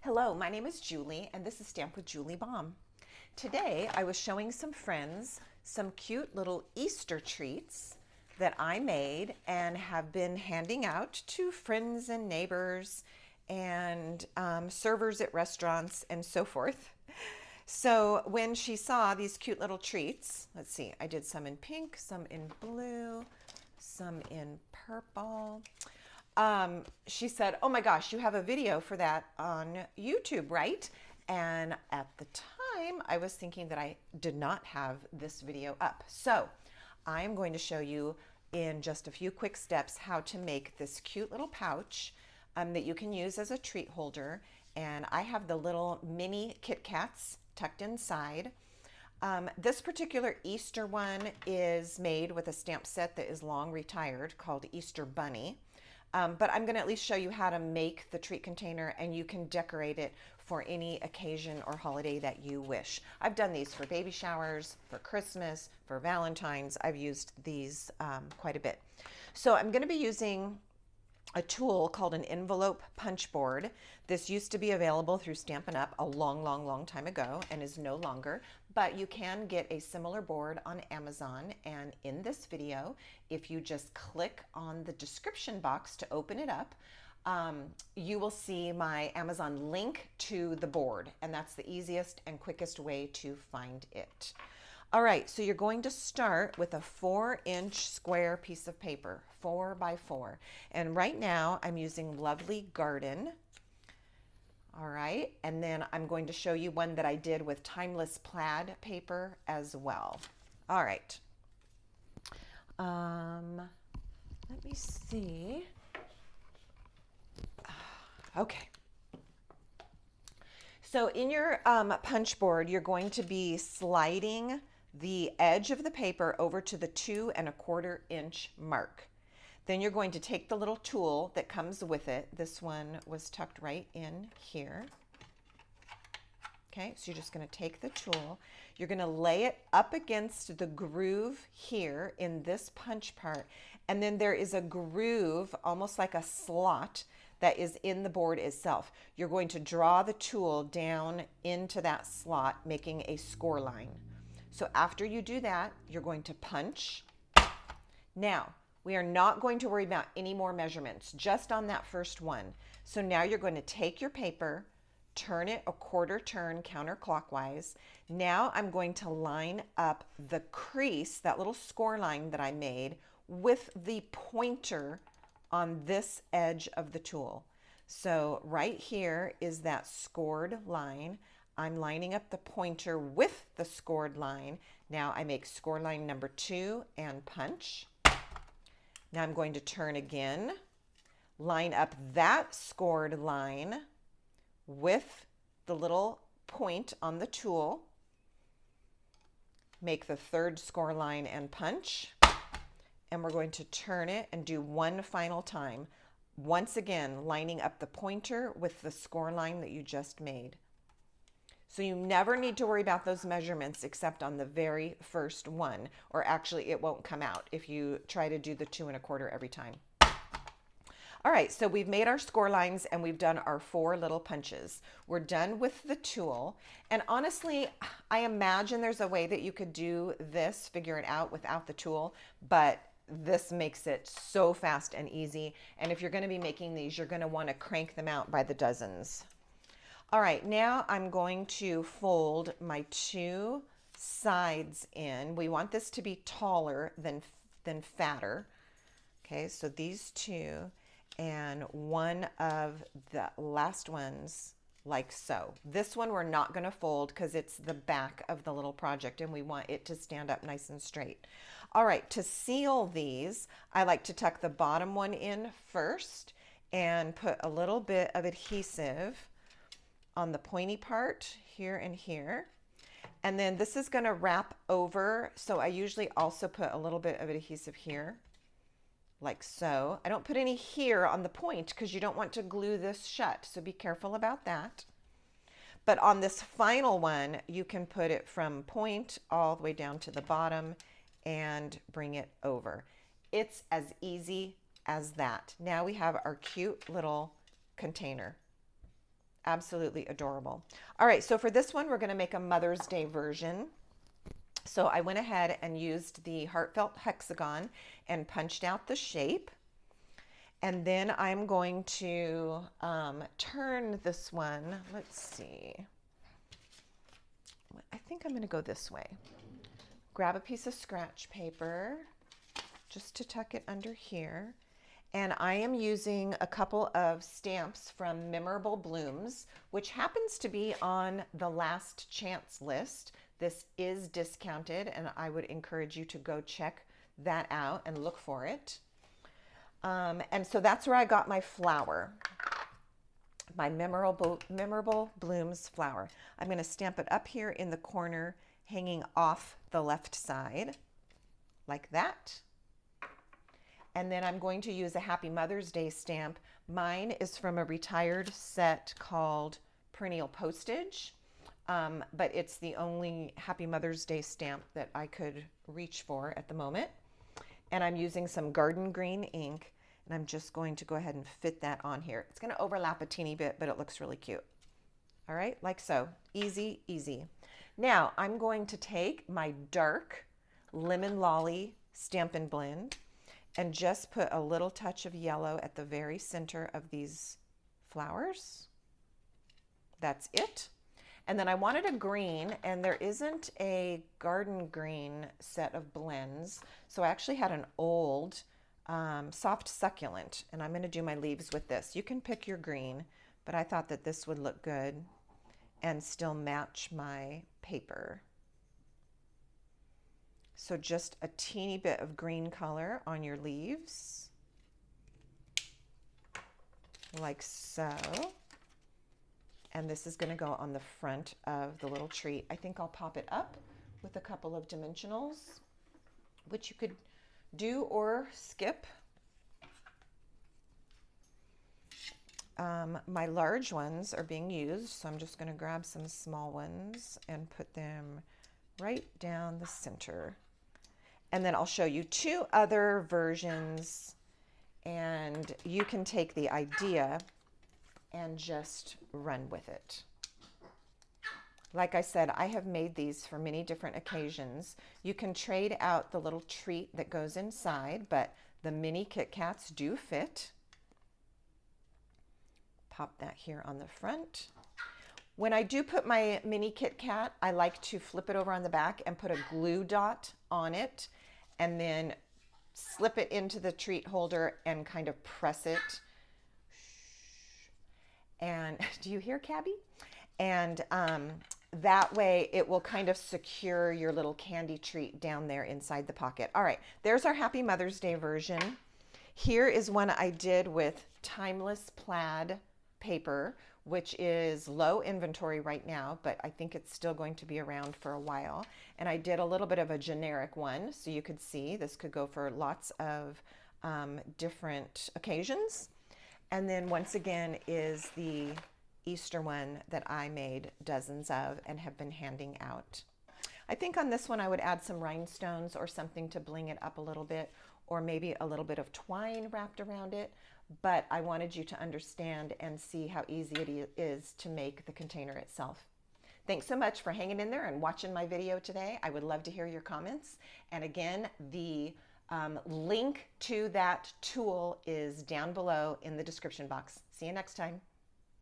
Hello, my name is Julie, and this is Stamp with Julie Baum. Today, I was showing some friends some cute little Easter treats that I made and have been handing out to friends and neighbors and servers at restaurants and so forth. So when she saw these cute little treats, let's see, I did some in pink, some in blue, some in purple. She said, "Oh my gosh, you have a video for that on YouTube, right?" And at the time, I was thinking that I did not have this video up. So I'm going to show you in just a few quick steps how to make this cute little pouch that you can use as a treat holder. And I have the little mini Kit Kats tucked inside. This particular Easter one is made with a stamp set that is long retired called Easter Bunny. But I'm going to at least show you how to make the treat container, and you can decorate it for any occasion or holiday that you wish. I've done these for baby showers, for Christmas, for Valentine's. I've used these quite a bit. So I'm going to be using a tool called an envelope punch board. This used to be available through Stampin' Up! A long time ago and is no longer, but you can get a similar board on Amazon. And in this video, if you just click on the description box to open it up, you will see my Amazon link to the board, and that's the easiest and quickest way to find it. All right, so you're going to start with a 4-inch square piece of paper, 4 by 4. And right now I'm using Lovely Garden. All right, and then I'm going to show you one that I did with Timeless Plaid paper as well. All right. Let me see. Okay. So in your punch board, you're going to be sliding the edge of the paper over to the 2 1/4 inch mark. Then you're going to take the little tool that comes with it. This one was tucked right in here. Okay, so you're just going to take the tool. You're going to lay it up against the groove here in this punch part. And then there is a groove, almost like a slot, that is in the board itself. You're going to draw the tool down into that slot, making a score line. So after you do that, you're going to punch. Now, we are not going to worry about any more measurements, just on that first one. So now you're going to take your paper, turn it a 1/4 turn counterclockwise. Now I'm going to line up the crease, that little score line that I made, with the pointer on this edge of the tool. So right here is that scored line. I'm lining up the pointer with the scored line. Now I make score line number 2 and punch. Now I'm going to turn again, line up that scored line with the little point on the tool, make the 3rd score line and punch, and we're going to turn it and do one final time. Once again, lining up the pointer with the score line that you just made. So you never need to worry about those measurements except on the very first one, or actually it won't come out if you try to do the 2 1/4 every time. All right, so we've made our score lines and we've done our 4 little punches. We're done with the tool. And honestly, I imagine there's a way that you could do this, figure it out without the tool, but this makes it so fast and easy. And if you're going to be making these, you're going to want to crank them out by the dozens. All right, now I'm going to fold my 2 sides in. We want this to be taller than fatter. Okay, so these 2 and one of the last ones like so. This one we're not going to fold because it's the back of the little project and we want it to stand up nice and straight. All right, to seal these, I like to tuck the bottom one in first and put a little bit of adhesive on the pointy part here and here. And then this is going to wrap over. So I usually also put a little bit of adhesive here, like so. I don't put any here on the point because you don't want to glue this shut. So be careful about that. But on this final one, you can put it from point all the way down to the bottom and bring it over. It's as easy as that. Now we have our cute little container. Absolutely adorable. All right, so for this one, we're going to make a Mother's Day version. So I went ahead and used the heartfelt hexagon and punched out the shape. And then I'm going to turn this one. Let's see. I think I'm going to go this way. Grab a piece of scratch paper just to tuck it under here. And I am using a couple of stamps from Memorable Blooms, which happens to be on the last chance list. This is discounted, and I would encourage you to go check that out and look for it. And so that's where I got my flower, my Memorable Blooms flower. I'm going to stamp it up here in the corner, hanging off the left side, like that. And then I'm going to use a Happy Mother's Day stamp. Mine is from a retired set called Perennial Postage, but it's the only Happy Mother's Day stamp that I could reach for at the moment. And I'm using some garden green ink, and I'm just going to go ahead and fit that on here. It's going to overlap a teeny bit, but it looks really cute. All right, like so. Easy, easy. Now I'm going to take my dark Lemon Lolly Stampin' Blend and just put a little touch of yellow at the very center of these flowers. That's it. And then I wanted a green, and there isn't a garden green set of blends, so I actually had an old soft succulent, and I'm going to do my leaves with this. You can pick your green, but I thought that this would look good and still match my paper. So just a teeny bit of green color on your leaves, like so. And this is going to go on the front of the little tree. I think I'll pop it up with a couple of dimensionals, which you could do or skip. My large ones are being used, so I'm just going to grab some small ones and put them right down the center. And then I'll show you two other versions, and you can take the idea and just run with it. Like I said, I have made these for many different occasions. You can trade out the little treat that goes inside, but the mini Kit Kats do fit. Pop that here on the front. When I do put my mini Kit Kat, I like to flip it over on the back and put a glue dot on it, and then slip it into the treat holder and kind of press it. And do you hear Cabby? And that way it will kind of secure your little candy treat down there inside the pocket. All right, there's our Happy Mother's Day version. Here is one I did with Timeless Plaid paper, which is low inventory right now, but I think it's still going to be around for a while. And I did a little bit of a generic one, so you could see this could go for lots of different occasions. And then once again is the Easter one that I made dozens of and have been handing out. I think on this one I would add some rhinestones or something to bling it up a little bit, or maybe a little bit of twine wrapped around it. But I wanted you to understand and see how easy it is to make the container itself. Thanks so much for hanging in there and watching my video today. I would love to hear your comments. And again, the link to that tool is down below in the description box. See you next time.